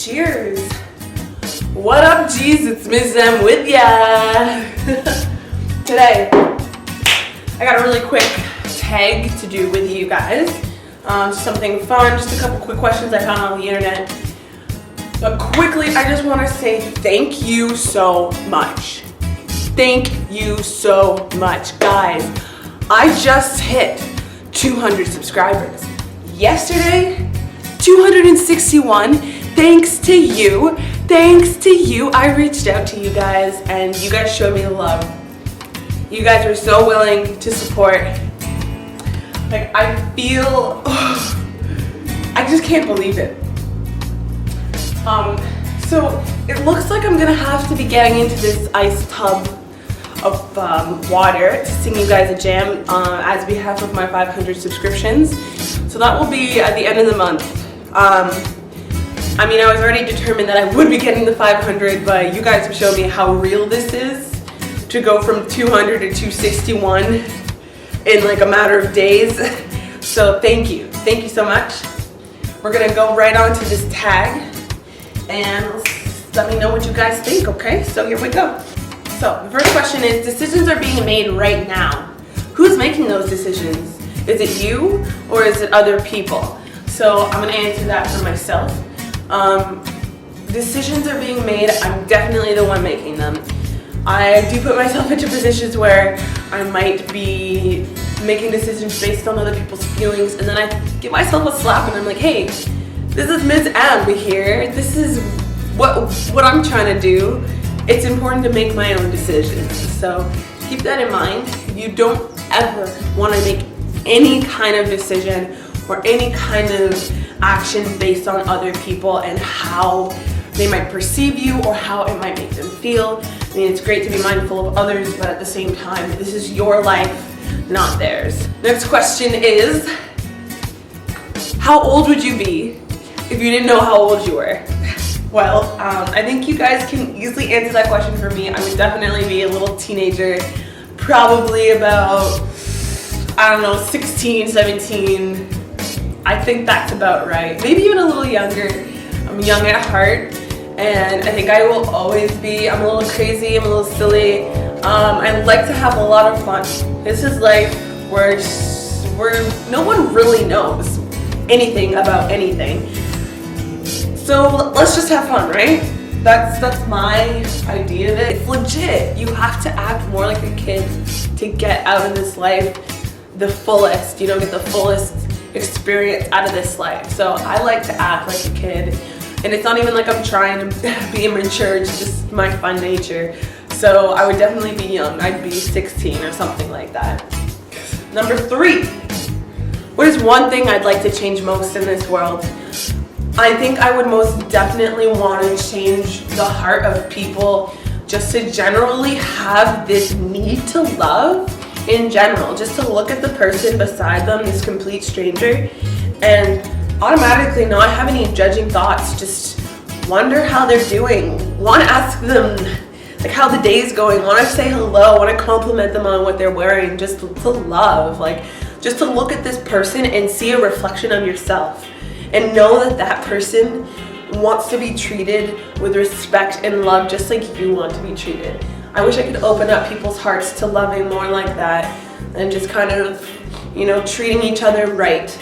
Cheers. What up, G's? It's Ms. M with ya. Today, I got a really quick tag to do with you guys. Something fun, just a couple quick questions I found on the internet. But quickly, I just want to say thank you so much. Thank you so much, guys. I just hit 200 subscribers. Yesterday, 261. Thanks to you. I reached out to you guys and you guys showed me the love. You guys were so willing to support. Like, I feel, I just can't believe it. So it looks like I'm gonna have to be getting into this ice tub of water to sing you guys a jam as behalf of my 500 subscriptions. So that will be at the end of the month. I mean, I was already determined that I would be getting the 500, but you guys have shown me how real this is to go from 200 to 261 in like a matter of days. So thank you so much. We're gonna go right on to this tag and let me know what you guys think, okay? So here we go. So the first question is, decisions are being made right now. Who's making those decisions? Is it you or is it other people? So I'm gonna answer that for myself. Decisions are being made. I'm definitely the one making them. I do put myself into positions where I might be making decisions based on other people's feelings, and then I give myself a slap and I'm like, hey, this is Ms. M here. This is what I'm trying to do. It's important to make my own decisions. So keep that in mind. You don't ever want to make any kind of decision or any kind of action based on other people and how they might perceive you or how it might make them feel. I mean, it's great to be mindful of others, but at the same time, this is your life, not theirs. Next question is, how old would you be if you didn't know how old you were? Well, I think you guys can easily answer that question for me. I would definitely be a little teenager, probably about, I don't know, 16, 17. I think that's about right. Maybe even a little younger. I'm young at heart, and I think I will always be. I'm a little crazy, I'm a little silly. I like to have a lot of fun. This is life where no one really knows anything about anything. So let's just have fun, right? That's my idea of it. It's legit. You have to act more like a kid to get out of this life the fullest, get the fullest experience out of this life. So I like to act like a kid, and it's not even like I'm trying to be immature, it's just my fun nature. So I would definitely be young. I'd be 16 or something like that. Number 3, what is one thing I'd like to change most in this world? I think I would most definitely want to change the heart of people just to generally have this need to love in general, just to look at the person beside them, this complete stranger, and automatically not have any judging thoughts, just wonder how they're doing, want to ask them like how the day's going, want to say hello, want to compliment them on what they're wearing, just to love, like just to look at this person and see a reflection of yourself and know that that person wants to be treated with respect and love just like you want to be treated. I wish I could open up people's hearts to loving more like that and just kind of, treating each other right.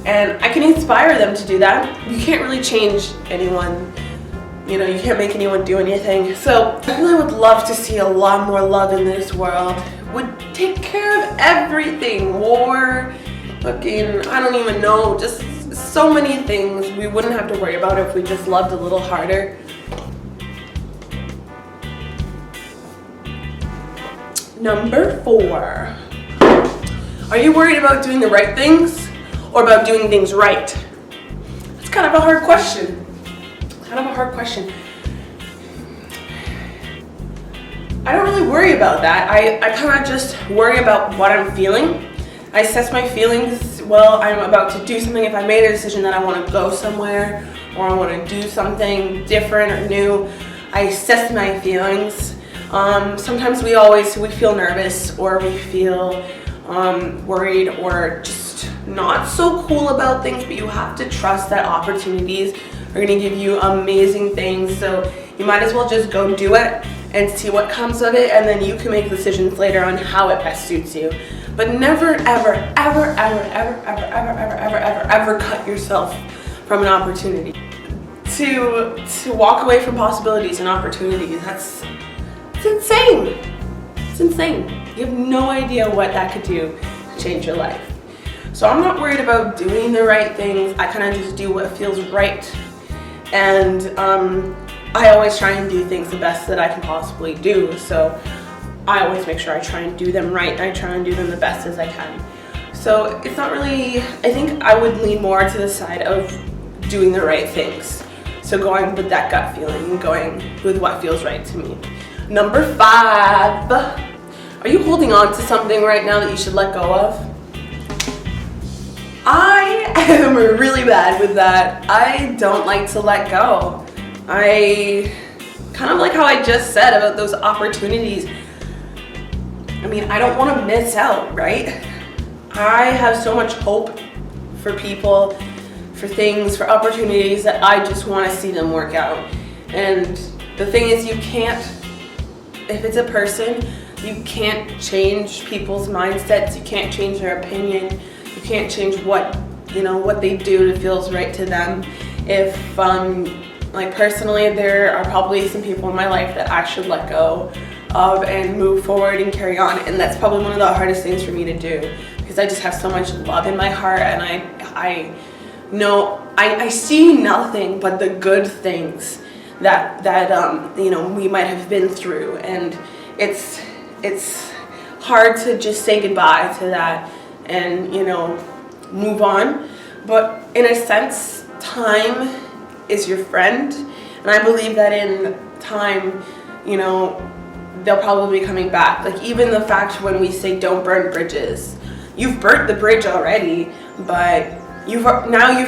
And I can inspire them to do that. You can't really change anyone. You can't make anyone do anything. So I really would love to see a lot more love in this world. Would take care of everything. War, fucking, I don't even know, just so many things we wouldn't have to worry about if we just loved a little harder. Number 4, are you worried about doing the right things or about doing things right? That's kind of a hard question. I don't really worry about that. I kind of just worry about what I'm feeling. I assess my feelings while I'm about to do something. If I made a decision that I want to go somewhere or I want to do something different or new, I assess my feelings. Sometimes we feel nervous or we feel worried or just not so cool about things, but you have to trust that opportunities are going to give you amazing things. So you might as well just go do it and see what comes of it, and then you can make decisions later on how it best suits you. But never, ever, ever, ever, ever, ever, ever, ever, ever, ever, ever cut yourself from an opportunity. To walk away from possibilities and opportunities, it's insane. It's insane. You have no idea what that could do to change your life. So I'm not worried about doing the right things. I kind of just do what feels right. And I always try and do things the best that I can possibly do. So I always make sure I try and do them right. I try and do them the best as I can. So it's not really, I think I would lean more to the side of doing the right things. So going with that gut feeling and going with what feels right to me. Number 5, are you holding on to something right now that you should let go of? I am really bad with that. I don't like to let go. I kind of like how I just said about those opportunities. I mean, I don't want to miss out, right? I have so much hope for people, for things, for opportunities that I just want to see them work out. And the thing is, you can't, if it's a person, you can't change people's mindsets. You can't change their opinion. You can't change what they do that feels right to them. If like personally, there are probably some people in my life that I should let go of and move forward and carry on, and that's probably one of the hardest things for me to do, because I just have so much love in my heart, and I know I see nothing but the good things that we might have been through, and it's hard to just say goodbye to that and move on. But in a sense, time is your friend, and I believe that in time, they'll probably be coming back. Like, even the fact when we say don't burn bridges, you've burnt the bridge already, but you've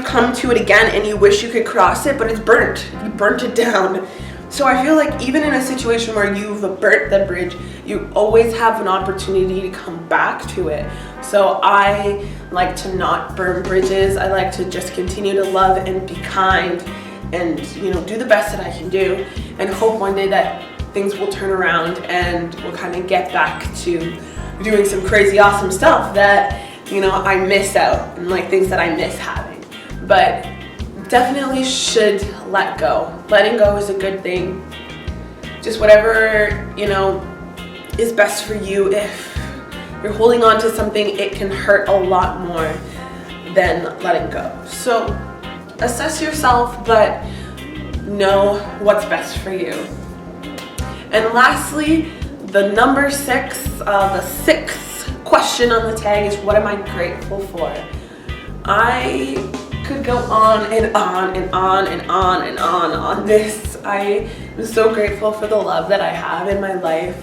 come to it again and you wish you could cross it, but it's burnt. You burnt it down. So I feel like even in a situation where you've burnt the bridge, you always have an opportunity to come back to it. So I like to not burn bridges. I like to just continue to love and be kind and do the best that I can do, and hope one day that things will turn around and we'll kind of get back to doing some crazy awesome stuff that I miss out, and like things that I miss having. But definitely should let go. Letting go is a good thing. Just whatever is best for you. If you're holding on to something, it can hurt a lot more than letting go. So assess yourself, but know what's best for you. And lastly, the number 6, the 6th question on the tag is, what am I grateful for? I could go on and on and on and on and on this. I am so grateful for the love that I have in my life.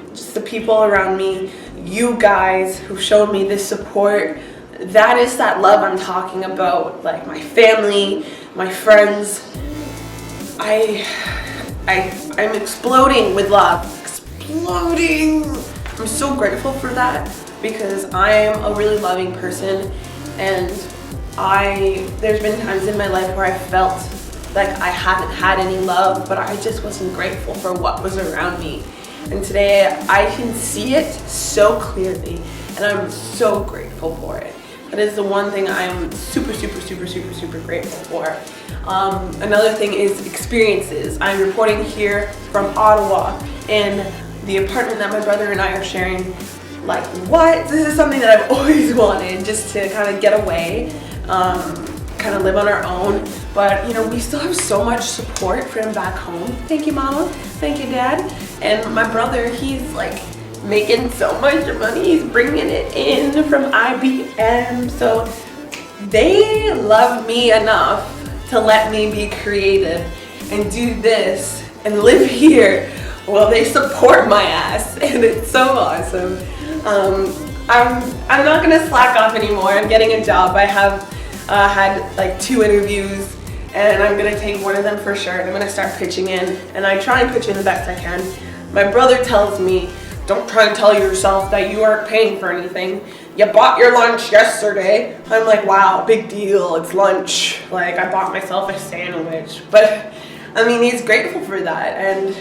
Just the people around me, you guys who've shown me this support. That is that love I'm talking about. Like my family, my friends. I'm exploding with love. Exploding! I'm so grateful for that, because I am a really loving person, and there's been times in my life where I felt like I hadn't had any love, but I just wasn't grateful for what was around me. And today I can see it so clearly, and I'm so grateful for it. That is the one thing I'm super, super, super, super, super grateful for. Another thing is experiences. I'm reporting here from Ottawa in the apartment that my brother and I are sharing. Like, what? This is something that I've always wanted, just to kind of get away, kind of live on our own. But we still have so much support from back home. Thank you, Mama. Thank you, Dad. And my brother, he's like making so much money. He's bringing it in from IBM. So they love me enough to let me be creative and do this and live here while they support my ass, and it's so awesome. I'm not gonna slack off anymore. I'm getting a job. I have had like 2 interviews, and I'm gonna take one of them for sure. I'm gonna start pitching in, and I try and pitch in the best I can. My brother tells me, don't try to tell yourself that you aren't paying for anything. you bought your lunch yesterday. I'm like, wow, big deal, it's lunch. Like, I bought myself a sandwich. But, I mean, he's grateful for that, and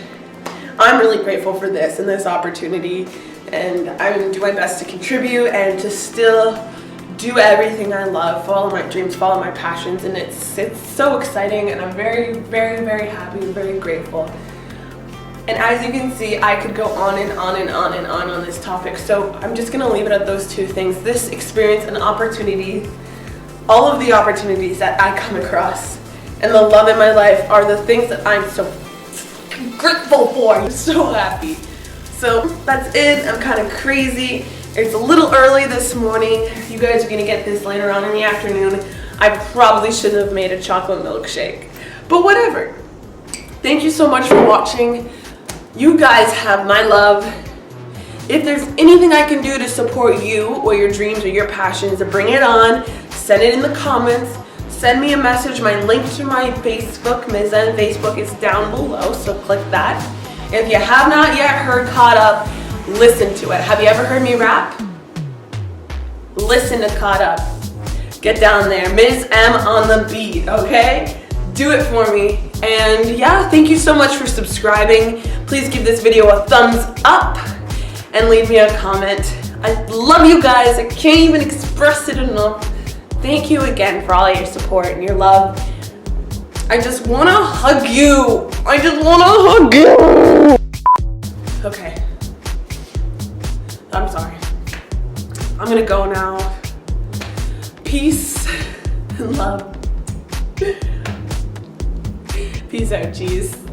I'm really grateful for this and this opportunity, and I'm gonna do my best to contribute and to still do everything I love, follow my dreams, follow my passions, and it's so exciting, and I'm very, very, very happy and very grateful. And as you can see, I could go on and on and on and on this topic, so I'm just gonna leave it at those two things. This experience and opportunity, all of the opportunities that I come across and the love in my life are the things that I'm so grateful for. I'm so happy. So that's it. I'm kind of crazy. It's a little early this morning. You guys are gonna get this later on in the afternoon. I probably shouldn't have made a chocolate milkshake, but whatever. Thank you so much for watching. You guys have my love. If there's anything I can do to support you or your dreams or your passions, bring it on. Send it in the comments. Send me a message. My link to my Facebook, Ms. N Facebook, is down below, so click that. If you have not yet heard Caught Up, listen to it. Have you ever heard me rap? Listen to Caught Up. Get down there. Ms. M on the beat, okay? Do it for me. And yeah, thank you so much for subscribing. Please give this video a thumbs up and leave me a comment. I love you guys. I can't even express it enough. Thank you again for all your support and your love. I just want to hug you. I just want to hug you. Okay. I'm sorry. I'm going to go now. Peace and love. Peace out, cheese.